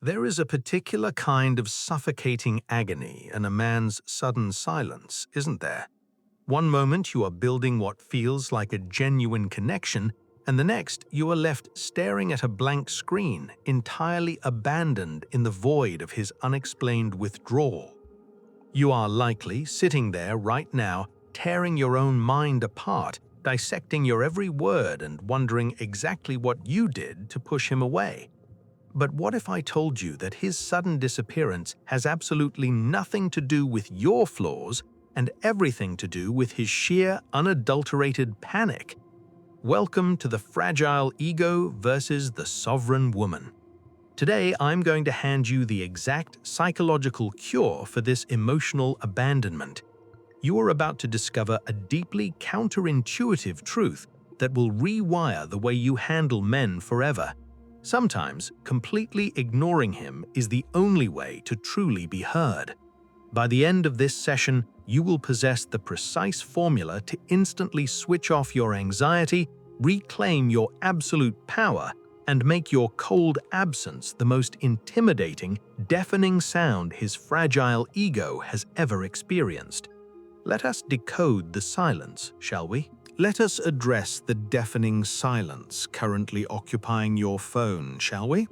There is a particular kind of suffocating agony in a man's sudden silence, isn't there? One moment you are building what feels like a genuine connection, and the next you are left staring at a blank screen, entirely abandoned in the void of his unexplained withdrawal. You are likely sitting there right now, tearing your own mind apart, dissecting your every word and wondering exactly what you did to push him away. But what if I told you that his sudden disappearance has absolutely nothing to do with your flaws and everything to do with his sheer, unadulterated panic? Welcome to the fragile ego versus the sovereign woman. Today, I'm going to hand you the exact psychological cure for this emotional abandonment. You are about to discover a deeply counterintuitive truth that will rewire the way you handle men forever. Sometimes, completely ignoring him is the only way to truly be heard. By the end of this session, you will possess the precise formula to instantly switch off your anxiety, reclaim your absolute power, and make your cold absence the most intimidating, deafening sound his fragile ego has ever experienced. Let us decode the silence, shall we? Let us address the deafening silence currently occupying your phone, shall we?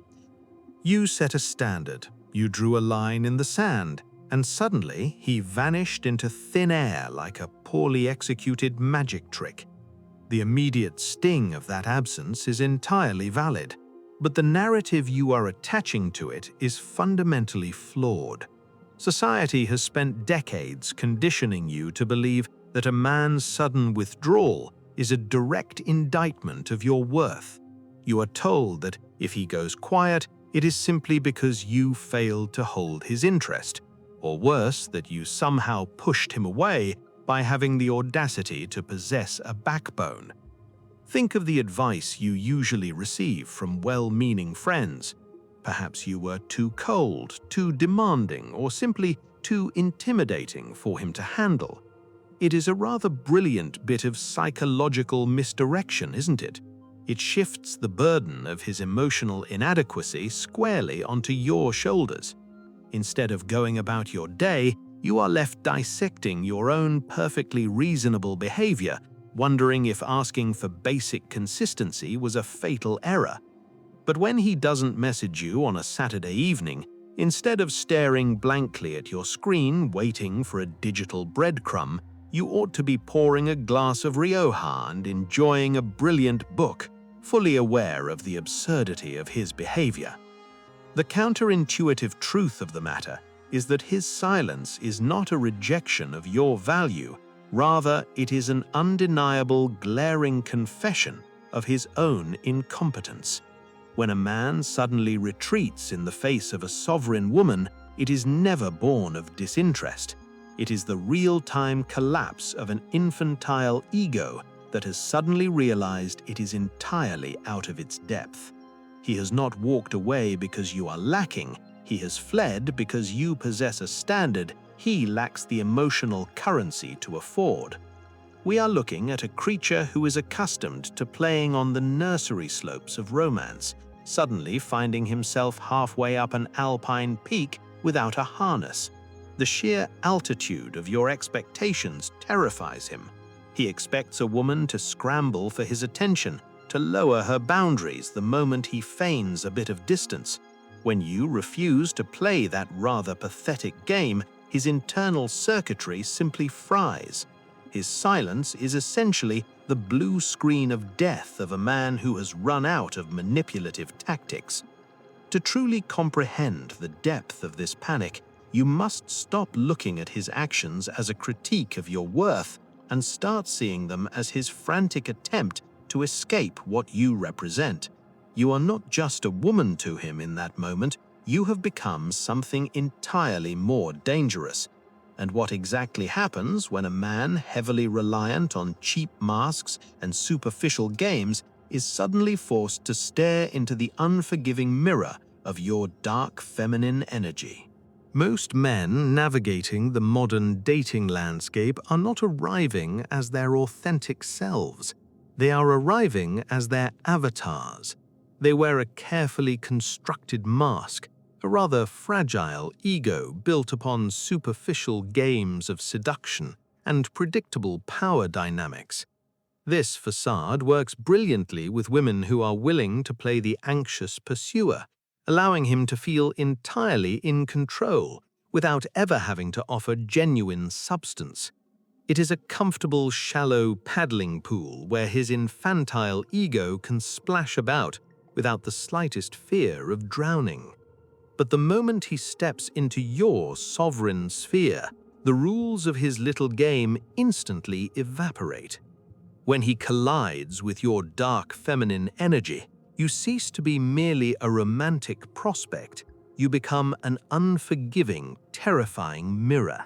You set a standard, you drew a line in the sand, and suddenly he vanished into thin air like a poorly executed magic trick. The immediate sting of that absence is entirely valid, but the narrative you are attaching to it is fundamentally flawed. Society has spent decades conditioning you to believe that a man's sudden withdrawal is a direct indictment of your worth. You are told that if he goes quiet, it is simply because you failed to hold his interest, or worse, that you somehow pushed him away by having the audacity to possess a backbone. Think of the advice you usually receive from well-meaning friends. Perhaps you were too cold, too demanding, or simply too intimidating for him to handle. It is a rather brilliant bit of psychological misdirection, isn't it? It shifts the burden of his emotional inadequacy squarely onto your shoulders. Instead of going about your day, you are left dissecting your own perfectly reasonable behavior, wondering if asking for basic consistency was a fatal error. But when he doesn't message you on a Saturday evening, instead of staring blankly at your screen waiting for a digital breadcrumb, you ought to be pouring a glass of Rioja and enjoying a brilliant book, fully aware of the absurdity of his behavior. The counterintuitive truth of the matter is that his silence is not a rejection of your value, rather it is an undeniable, glaring confession of his own incompetence. When a man suddenly retreats in the face of a sovereign woman, it is never born of disinterest. It is the real-time collapse of an infantile ego that has suddenly realized it is entirely out of its depth. He has not walked away because you are lacking. He has fled because you possess a standard he lacks the emotional currency to afford. We are looking at a creature who is accustomed to playing on the nursery slopes of romance, suddenly finding himself halfway up an alpine peak without a harness. The sheer altitude of your expectations terrifies him. He expects a woman to scramble for his attention, to lower her boundaries the moment he feigns a bit of distance. When you refuse to play that rather pathetic game, his internal circuitry simply fries. His silence is essentially the blue screen of death of a man who has run out of manipulative tactics. To truly comprehend the depth of this panic, you must stop looking at his actions as a critique of your worth and start seeing them as his frantic attempt to escape what you represent. You are not just a woman to him in that moment, you have become something entirely more dangerous. And what exactly happens when a man heavily reliant on cheap masks and superficial games is suddenly forced to stare into the unforgiving mirror of your dark feminine energy? Most men navigating the modern dating landscape are not arriving as their authentic selves. They are arriving as their avatars. They wear a carefully constructed mask, a rather fragile ego built upon superficial games of seduction and predictable power dynamics. This facade works brilliantly with women who are willing to play the anxious pursuer, allowing him to feel entirely in control without ever having to offer genuine substance. It is a comfortable, shallow paddling pool where his infantile ego can splash about without the slightest fear of drowning. But the moment he steps into your sovereign sphere, the rules of his little game instantly evaporate. When he collides with your dark feminine energy, you cease to be merely a romantic prospect. You become an unforgiving, terrifying mirror.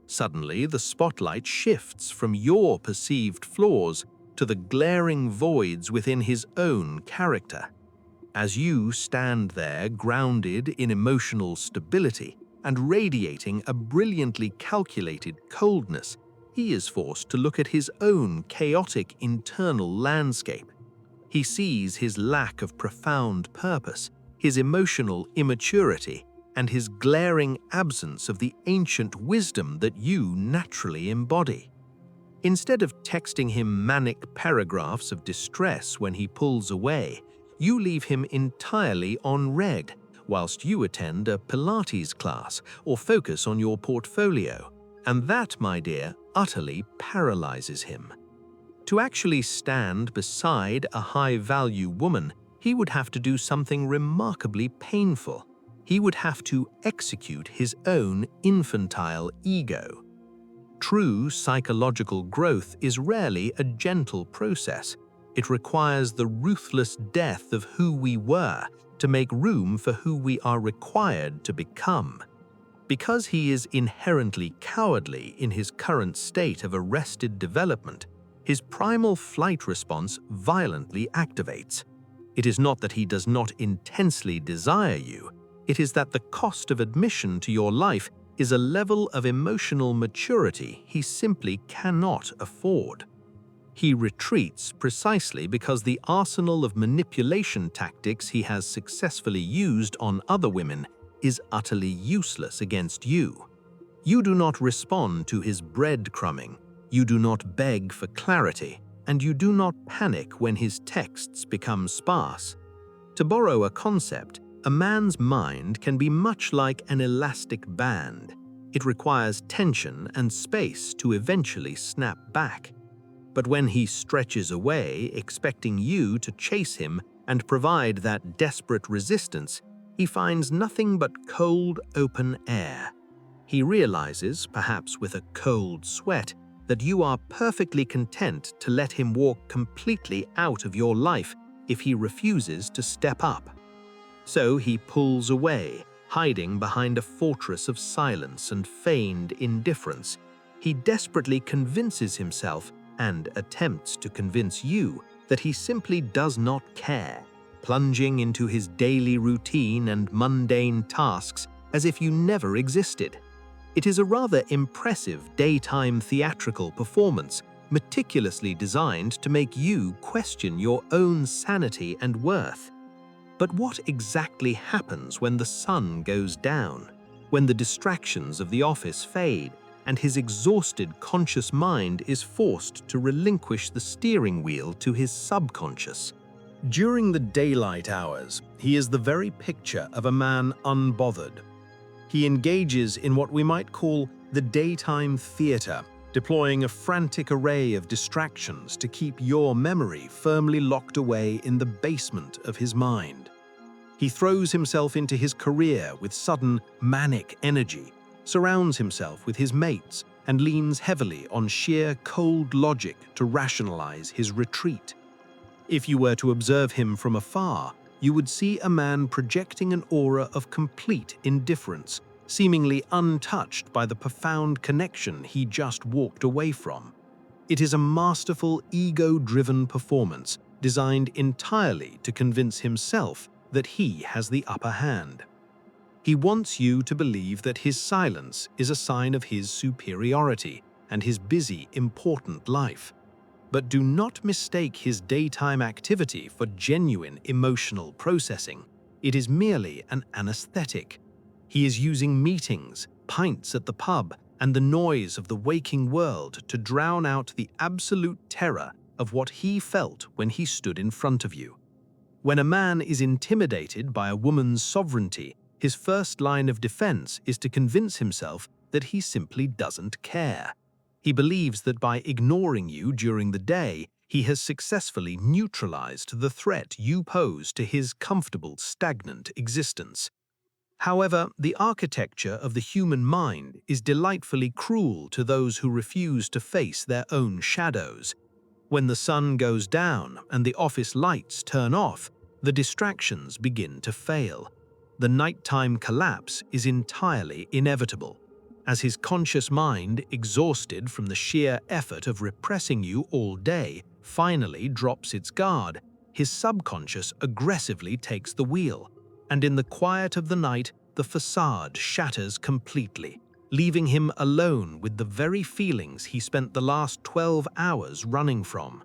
Suddenly, the spotlight shifts from your perceived flaws to the glaring voids within his own character. As you stand there grounded in emotional stability and radiating a brilliantly calculated coldness, he is forced to look at his own chaotic internal landscape. He sees his lack of profound purpose, his emotional immaturity, and his glaring absence of the ancient wisdom that you naturally embody. Instead of texting him manic paragraphs of distress when he pulls away, you leave him entirely on red whilst you attend a Pilates class or focus on your portfolio. And that, my dear, utterly paralyzes him. To actually stand beside a high-value woman, he would have to do something remarkably painful. He would have to execute his own infantile ego. True psychological growth is rarely a gentle process. It requires the ruthless death of who we were to make room for who we are required to become. Because he is inherently cowardly in his current state of arrested development, his primal flight response violently activates. It is not that he does not intensely desire you, it is that the cost of admission to your life is a level of emotional maturity he simply cannot afford. He retreats precisely because the arsenal of manipulation tactics he has successfully used on other women is utterly useless against you. You do not respond to his breadcrumbing, you do not beg for clarity, and you do not panic when his texts become sparse. To borrow a concept, a man's mind can be much like an elastic band. It requires tension and space to eventually snap back. But when he stretches away, expecting you to chase him and provide that desperate resistance, he finds nothing but cold, open air. He realizes, perhaps with a cold sweat, that you are perfectly content to let him walk completely out of your life if he refuses to step up. So he pulls away, hiding behind a fortress of silence and feigned indifference. He desperately convinces himself, and attempts to convince you, that he simply does not care, plunging into his daily routine and mundane tasks as if you never existed. It is a rather impressive daytime theatrical performance, meticulously designed to make you question your own sanity and worth. But what exactly happens when the sun goes down, when the distractions of the office fade, and his exhausted conscious mind is forced to relinquish the steering wheel to his subconscious? During the daylight hours, he is the very picture of a man unbothered. He engages in what we might call the daytime theater, deploying a frantic array of distractions to keep your memory firmly locked away in the basement of his mind. He throws himself into his career with sudden, manic energy, surrounds himself with his mates, and leans heavily on sheer cold logic to rationalize his retreat. If you were to observe him from afar, you would see a man projecting an aura of complete indifference, seemingly untouched by the profound connection he just walked away from. It is a masterful, ego-driven performance designed entirely to convince himself that he has the upper hand. He wants you to believe that his silence is a sign of his superiority and his busy, important life. But do not mistake his daytime activity for genuine emotional processing. It is merely an anesthetic. He is using meetings, pints at the pub, and the noise of the waking world to drown out the absolute terror of what he felt when he stood in front of you. When a man is intimidated by a woman's sovereignty, his first line of defense is to convince himself that he simply doesn't care. He believes that by ignoring you during the day, he has successfully neutralized the threat you pose to his comfortable, stagnant existence. However, the architecture of the human mind is delightfully cruel to those who refuse to face their own shadows. When the sun goes down and the office lights turn off, the distractions begin to fail. The nighttime collapse is entirely inevitable. As his conscious mind, exhausted from the sheer effort of repressing you all day, finally drops its guard, his subconscious aggressively takes the wheel, and in the quiet of the night, the facade shatters completely, leaving him alone with the very feelings he spent the last 12 hours running from.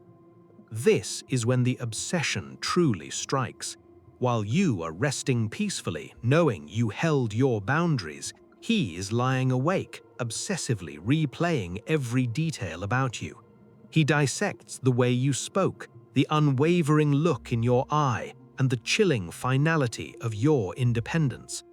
This is when the obsession truly strikes. While you are resting peacefully, knowing you held your boundaries, he is lying awake, obsessively replaying every detail about you. He dissects the way you spoke, the unwavering look in your eye, and the chilling finality of your independence.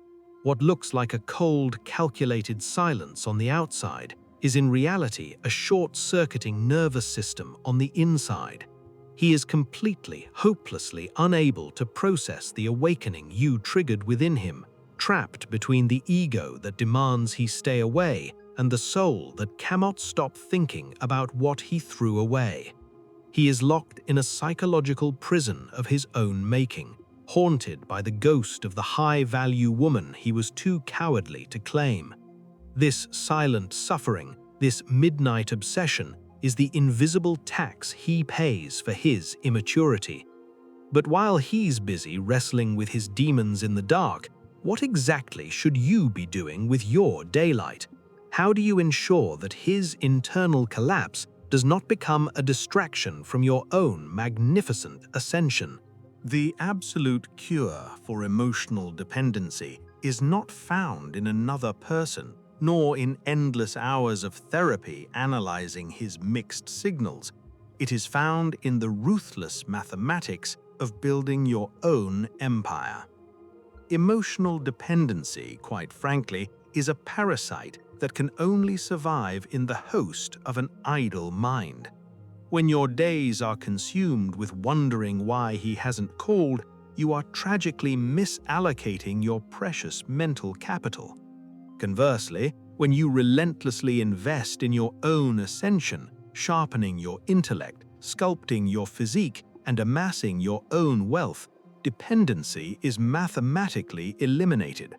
What looks like a cold, calculated silence on the outside is in reality a short-circuiting nervous system on the inside. He is completely, hopelessly unable to process the awakening you triggered within him, trapped between the ego that demands he stay away and the soul that cannot stop thinking about what he threw away. He is locked in a psychological prison of his own making, haunted by the ghost of the high-value woman he was too cowardly to claim. This silent suffering, this midnight obsession, is the invisible tax he pays for his immaturity. But while he's busy wrestling with his demons in the dark, what exactly should you be doing with your daylight? How do you ensure that his internal collapse does not become a distraction from your own magnificent ascension? The absolute cure for emotional dependency is not found in another person, nor in endless hours of therapy analyzing his mixed signals. It is found in the ruthless mathematics of building your own empire. Emotional dependency, quite frankly, is a parasite that can only survive in the host of an idle mind. When your days are consumed with wondering why he hasn't called, you are tragically misallocating your precious mental capital. Conversely, when you relentlessly invest in your own ascension, sharpening your intellect, sculpting your physique, and amassing your own wealth, dependency is mathematically eliminated.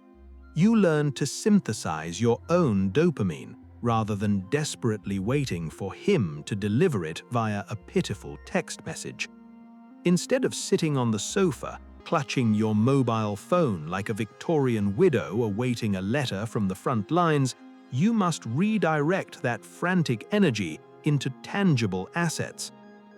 You learn to synthesize your own dopamine rather than desperately waiting for him to deliver it via a pitiful text message. Instead of sitting on the sofa, clutching your mobile phone like a Victorian widow awaiting a letter from the front lines, you must redirect that frantic energy into tangible assets.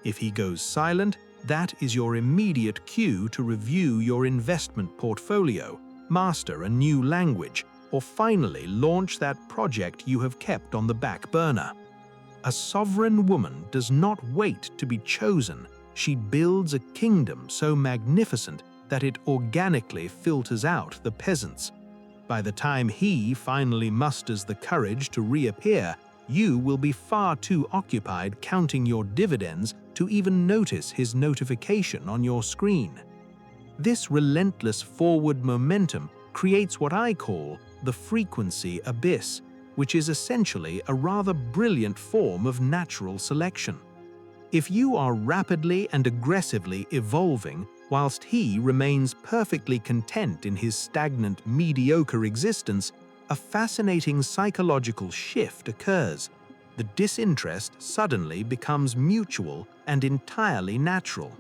If he goes silent, that is your immediate cue to review your investment portfolio, master a new language, or finally launch that project you have kept on the back burner. A sovereign woman does not wait to be chosen. She builds a kingdom so magnificent that it organically filters out the peasants. By the time he finally musters the courage to reappear, you will be far too occupied counting your dividends to even notice his notification on your screen. This relentless forward momentum creates what I call the frequency abyss, which is essentially a rather brilliant form of natural selection. If you are rapidly and aggressively evolving whilst he remains perfectly content in his stagnant, mediocre existence, a fascinating psychological shift occurs. The disinterest suddenly becomes mutual and entirely natural.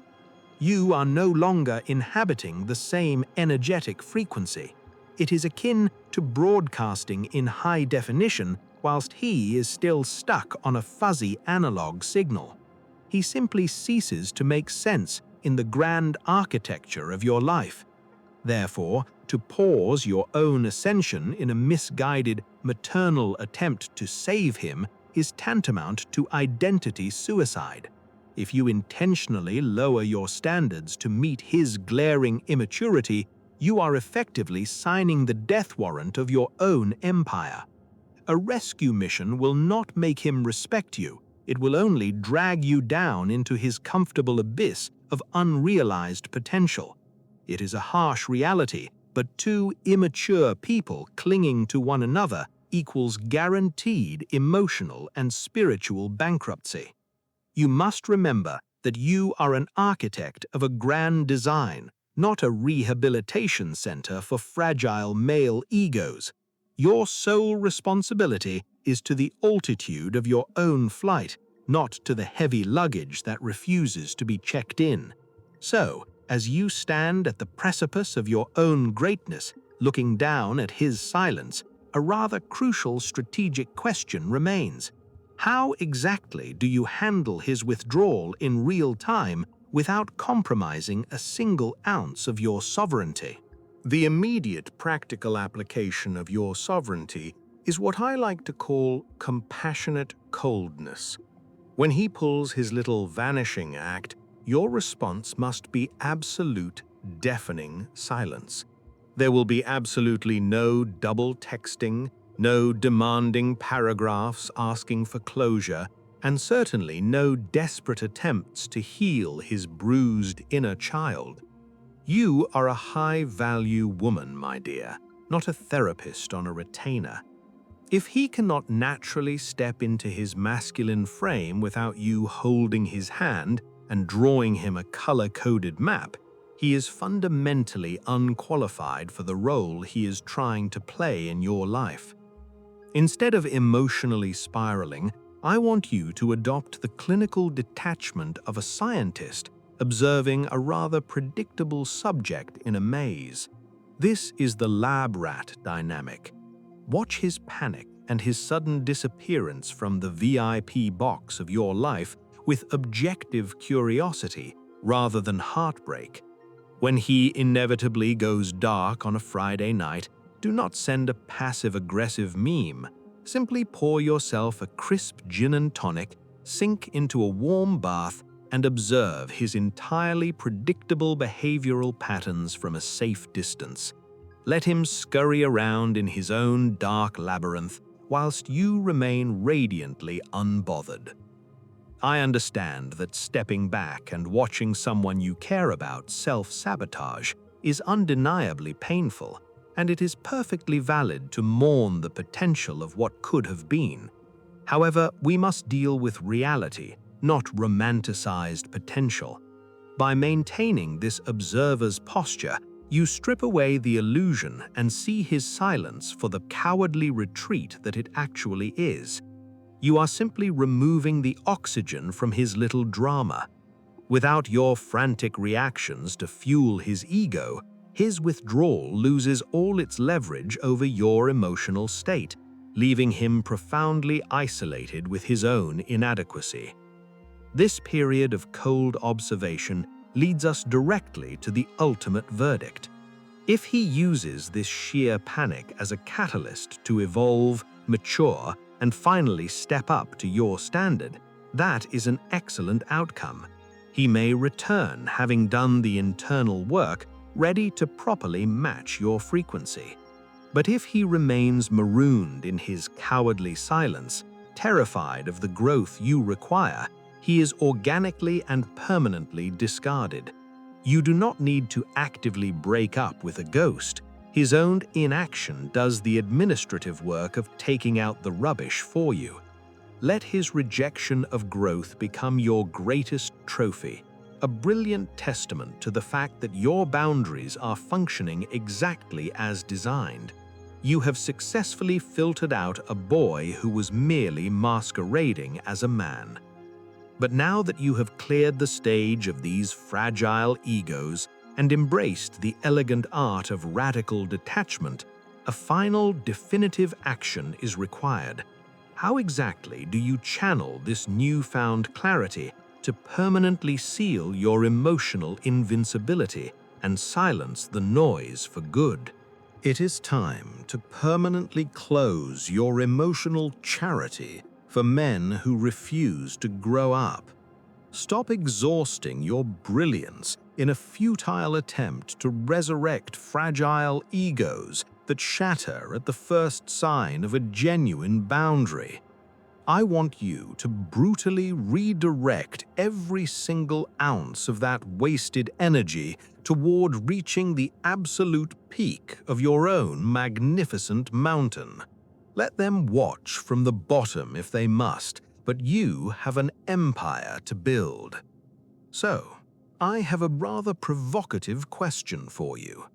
You are no longer inhabiting the same energetic frequency. It is akin to broadcasting in high definition whilst he is still stuck on a fuzzy analog signal. He simply ceases to make sense in the grand architecture of your life. Therefore, to pause your own ascension in a misguided, maternal attempt to save him is tantamount to identity suicide. If you intentionally lower your standards to meet his glaring immaturity, you are effectively signing the death warrant of your own empire. A rescue mission will not make him respect you. It will only drag you down into his comfortable abyss of unrealized potential. It is a harsh reality, but two immature people clinging to one another equals guaranteed emotional and spiritual bankruptcy. You must remember that you are an architect of a grand design, not a rehabilitation center for fragile male egos. Your sole responsibility is to the altitude of your own flight, not to the heavy luggage that refuses to be checked in. So, as you stand at the precipice of your own greatness, looking down at his silence, a rather crucial strategic question remains. How exactly do you handle his withdrawal in real time without compromising a single ounce of your sovereignty? The immediate practical application of your sovereignty is what I like to call compassionate coldness. When he pulls his little vanishing act, your response must be absolute, deafening silence. There will be absolutely no double texting, no demanding paragraphs asking for closure, and certainly no desperate attempts to heal his bruised inner child. You are a high-value woman, my dear, not a therapist on a retainer. If he cannot naturally step into his masculine frame without you holding his hand and drawing him a color-coded map, he is fundamentally unqualified for the role he is trying to play in your life. Instead of emotionally spiraling, I want you to adopt the clinical detachment of a scientist observing a rather predictable subject in a maze. This is the lab rat dynamic. Watch his panic and his sudden disappearance from the VIP box of your life with objective curiosity rather than heartbreak. When he inevitably goes dark on a Friday night, do not send a passive-aggressive meme. Simply pour yourself a crisp gin and tonic, sink into a warm bath, and observe his entirely predictable behavioral patterns from a safe distance. Let him scurry around in his own dark labyrinth whilst you remain radiantly unbothered. I understand that stepping back and watching someone you care about self-sabotage is undeniably painful, and it is perfectly valid to mourn the potential of what could have been. However, we must deal with reality, not romanticized potential. By maintaining this observer's posture, you strip away the illusion and see his silence for the cowardly retreat that it actually is. You are simply removing the oxygen from his little drama. Without your frantic reactions to fuel his ego, his withdrawal loses all its leverage over your emotional state, leaving him profoundly isolated with his own inadequacy. This period of cold observation leads us directly to the ultimate verdict. If he uses this sheer panic as a catalyst to evolve, mature, and finally step up to your standard, that is an excellent outcome. He may return having done the internal work, ready to properly match your frequency. But if he remains marooned in his cowardly silence, terrified of the growth you require, he is organically and permanently discarded. You do not need to actively break up with a ghost. His own inaction does the administrative work of taking out the rubbish for you. Let his rejection of growth become your greatest trophy, a brilliant testament to the fact that your boundaries are functioning exactly as designed. You have successfully filtered out a boy who was merely masquerading as a man. But now that you have cleared the stage of these fragile egos and embraced the elegant art of radical detachment, a final definitive action is required. How exactly do you channel this newfound clarity to permanently seal your emotional invincibility and silence the noise for good. It is time to permanently close your emotional charity for men who refuse to grow up. Stop exhausting your brilliance in a futile attempt to resurrect fragile egos that shatter at the first sign of a genuine boundary. I want you to brutally redirect every single ounce of that wasted energy toward reaching the absolute peak of your own magnificent mountain. Let them watch from the bottom if they must, but you have an empire to build. So, I have a rather provocative question for you.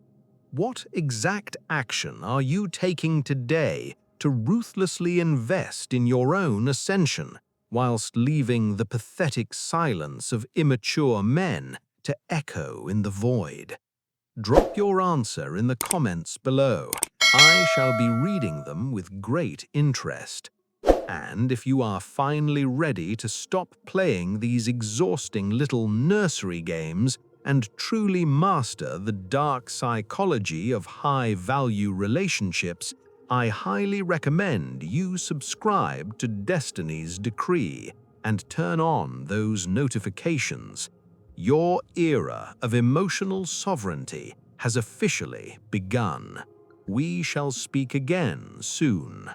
What exact action are you taking today to ruthlessly invest in your own ascension, whilst leaving the pathetic silence of immature men to echo in the void? Drop your answer in the comments below. I shall be reading them with great interest. And if you are finally ready to stop playing these exhausting little nursery games and truly master the dark psychology of high-value relationships, I highly recommend you subscribe to Destiny's Decree and turn on those notifications. Your era of emotional sovereignty has officially begun. We shall speak again soon.